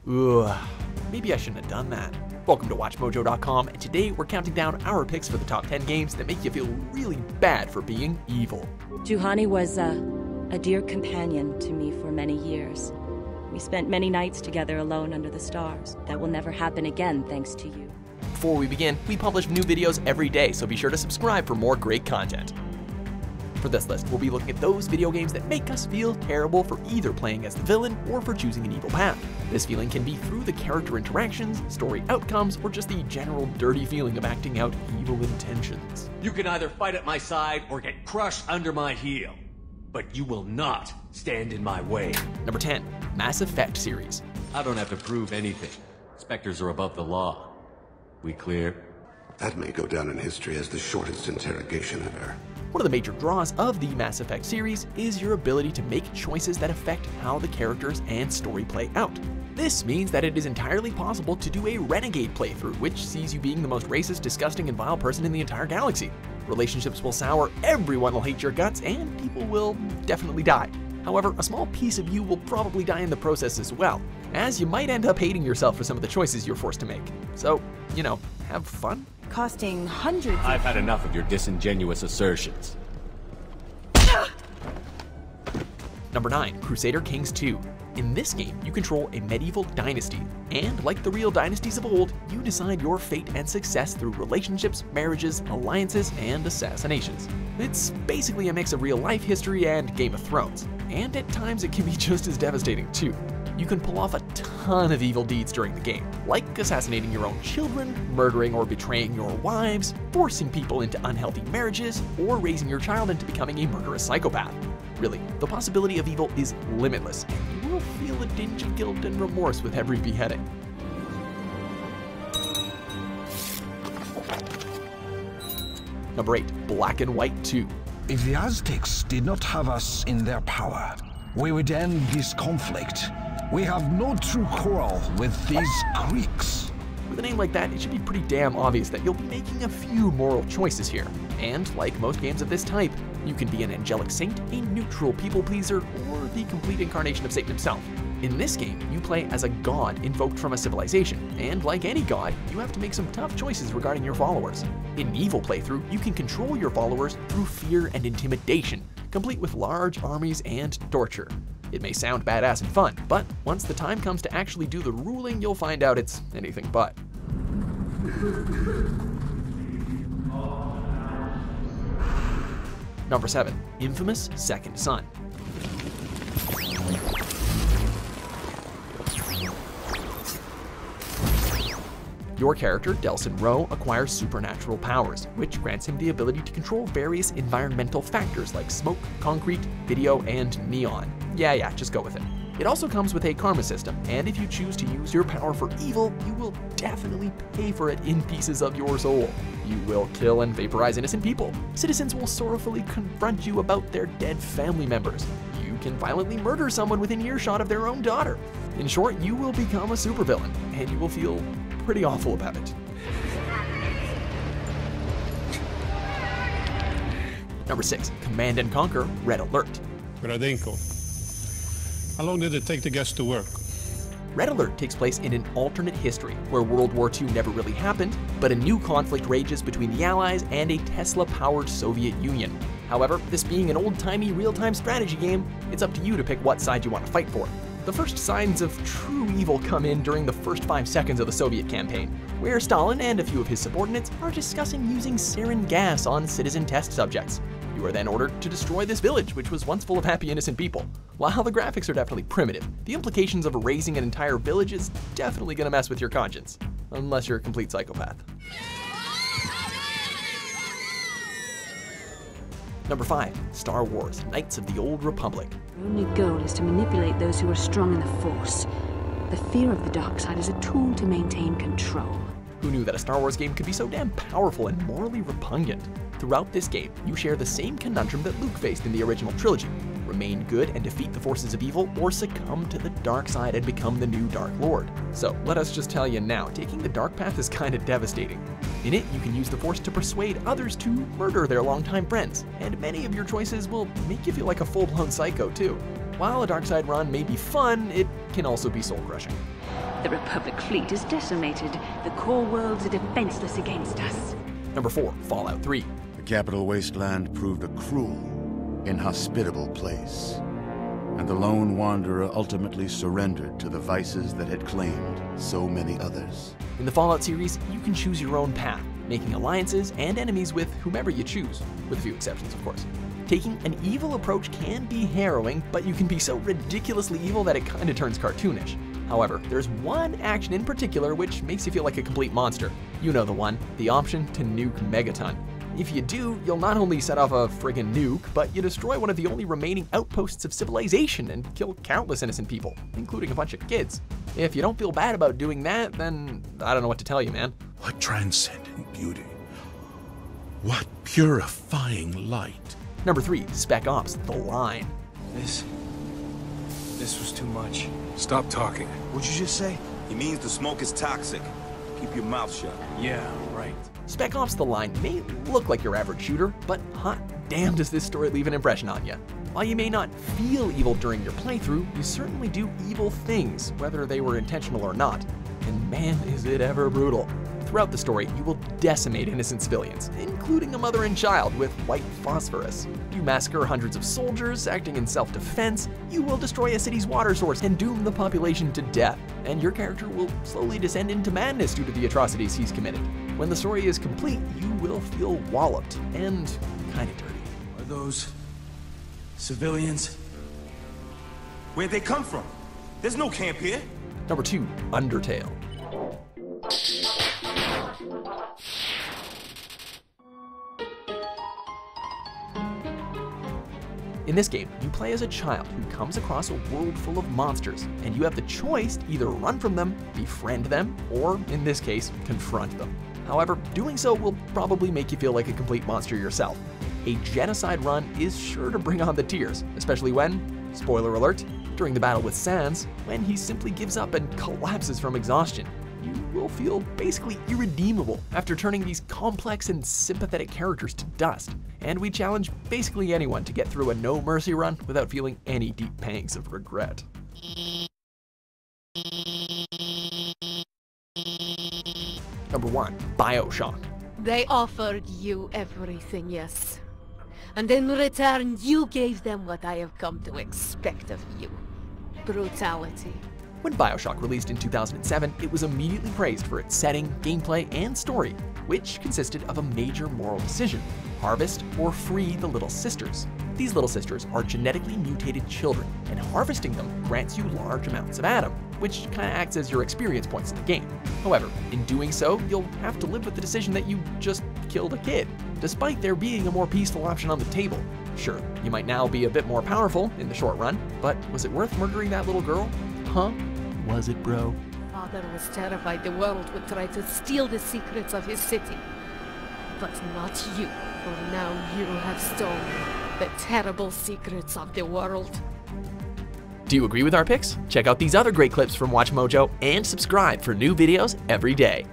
Ugh, maybe I shouldn't have done that. Welcome to WatchMojo.com, and today we're counting down our picks for the top 10 games that make you feel really bad for being evil. Juhani was a dear companion to me for many years. We spent many nights together alone under the stars. That will never happen again thanks to you. Before we begin, we publish new videos every day, so be sure to subscribe for more great content. For this list, we'll be looking at those video games that make us feel terrible for either playing as the villain or for choosing an evil path. This feeling can be through the character interactions, story outcomes, or just the general dirty feeling of acting out evil intentions. You can either fight at my side or get crushed under my heel. But you will not stand in my way. Number 10, Mass Effect series. I don't have to prove anything. Spectres are above the law. We clear? That may go down in history as the shortest interrogation ever. One of the major draws of the Mass Effect series is your ability to make choices that affect how the characters and story play out. This means that it is entirely possible to do a Renegade playthrough, which sees you being the most racist, disgusting, and vile person in the entire galaxy. Relationships will sour, everyone will hate your guts, and people will definitely die. However, a small piece of you will probably die in the process as well, as you might end up hating yourself for some of the choices you're forced to make. So, have fun. Costing hundreds I've had enough of your disingenuous assertions. Number 9, Crusader Kings 2. In this game, you control a medieval dynasty, and like the real dynasties of old, you decide your fate and success through relationships, marriages, alliances, and assassinations. It's basically a mix of real-life history and Game of Thrones, and at times it can be just as devastating too. You can pull off a ton of evil deeds during the game, like assassinating your own children, murdering or betraying your wives, forcing people into unhealthy marriages, or raising your child into becoming a murderous psychopath. Really, the possibility of evil is limitless, and you will feel a tinge of guilt and remorse with every beheading. Number 8, Black and White 2. If the Aztecs did not have us in their power, we would end this conflict. We have no true quarrel with these Greeks. With a name like that, it should be pretty damn obvious that you'll be making a few moral choices here. And like most games of this type, you can be an angelic saint, a neutral people pleaser, or the complete incarnation of Satan himself. In this game, you play as a god invoked from a civilization, and like any god, you have to make some tough choices regarding your followers. In an evil playthrough, you can control your followers through fear and intimidation, complete with large armies and torture. It may sound badass and fun, but once the time comes to actually do the ruling, you'll find out it's anything but. Number 7, Infamous Second Son. Your character, Delsin Rowe, acquires supernatural powers, which grants him the ability to control various environmental factors like smoke, concrete, video, and neon. Yeah, just go with it. It also comes with a karma system, and if you choose to use your power for evil, you will definitely pay for it in pieces of your soul. You will kill and vaporize innocent people. Citizens will sorrowfully confront you about their dead family members. You can violently murder someone within earshot of their own daughter. In short, you will become a supervillain, and you will feel pretty awful about it. Number 6, Command and Conquer Red Alert. Gradenko. How long did it take to get to work? Red Alert takes place in an alternate history where World War II never really happened, but a new conflict rages between the Allies and a Tesla-powered Soviet Union. However, this being an old-timey real-time strategy game, it's up to you to pick what side you want to fight for. The first signs of true evil come in during the first 5 seconds of the Soviet campaign, where Stalin and a few of his subordinates are discussing using sarin gas on citizen test subjects. You are then ordered to destroy this village, which was once full of happy, innocent people. While the graphics are definitely primitive, the implications of erasing an entire village is definitely gonna mess with your conscience. Unless you're a complete psychopath. Number 5, Star Wars Knights of the Old Republic. Your only goal is to manipulate those who are strong in the Force. The fear of the dark side is a tool to maintain control. Who knew that a Star Wars game could be so damn powerful and morally repugnant? Throughout this game, you share the same conundrum that Luke faced in the original trilogy. Remain good and defeat the forces of evil, or succumb to the dark side and become the new Dark Lord. So let us just tell you now, taking the dark path is kinda devastating. In it, you can use the Force to persuade others to murder their longtime friends, and many of your choices will make you feel like a full-blown psycho too. while a Darkside run may be fun, it can also be soul-crushing. The Republic fleet is decimated. The core worlds are defenseless against us. Number 4, Fallout 3. The Capital Wasteland proved a cruel, inhospitable place, and the lone wanderer ultimately surrendered to the vices that had claimed so many others. In the Fallout series, you can choose your own path, making alliances and enemies with whomever you choose, with a few exceptions, of course. Taking an evil approach can be harrowing, but you can be so ridiculously evil that it kinda turns cartoonish. However, there's one action in particular which makes you feel like a complete monster. You know the one, the option to nuke Megaton. If you do, you'll not only set off a friggin' nuke, but you destroy one of the only remaining outposts of civilization and kill countless innocent people, including a bunch of kids. If you don't feel bad about doing that, then I don't know what to tell you, man. What transcendent beauty. What purifying light. Number 3, Spec Ops: The Line. This was too much. Stop talking. What'd you just say? He means the smoke is toxic. Keep your mouth shut. Yeah, right. Spec Ops: The Line may look like your average shooter, but hot damn does this story leave an impression on you. While you may not feel evil during your playthrough, you certainly do evil things, whether they were intentional or not. And man, is it ever brutal. Throughout the story, you will decimate innocent civilians, including a mother and child, with white phosphorus. You massacre hundreds of soldiers acting in self-defense, you will destroy a city's water source and doom the population to death, and your character will slowly descend into madness due to the atrocities he's committed. When the story is complete, you will feel walloped and kinda dirty. Are those civilians? Where'd they come from? There's no camp here. Number 2, Undertale. In this game, you play as a child who comes across a world full of monsters, and you have the choice to either run from them, befriend them, or, in this case, confront them. However, doing so will probably make you feel like a complete monster yourself. A genocide run is sure to bring on the tears, especially when, spoiler alert, during the battle with Sans, when he simply gives up and collapses from exhaustion. You will feel basically irredeemable after turning these complex and sympathetic characters to dust. And we challenge basically anyone to get through a no mercy run without feeling any deep pangs of regret. Number 1, BioShock. They offered you everything, yes. And in return, you gave them what I have come to expect of you. Brutality. When BioShock released in 2007, it was immediately praised for its setting, gameplay, and story, which consisted of a major moral decision: harvest or free the Little Sisters. These Little Sisters are genetically mutated children, and harvesting them grants you large amounts of Adam, which kinda acts as your experience points in the game. However, in doing so, you'll have to live with the decision that you just killed a kid, despite there being a more peaceful option on the table. Sure, you might now be a bit more powerful in the short run, but was it worth murdering that little girl? Huh? Was it, bro? Father was terrified the world would try to steal the secrets of his city. But not you, for now you have stolen the terrible secrets of the world. Do you agree with our picks? Check out these other great clips from WatchMojo and subscribe for new videos every day.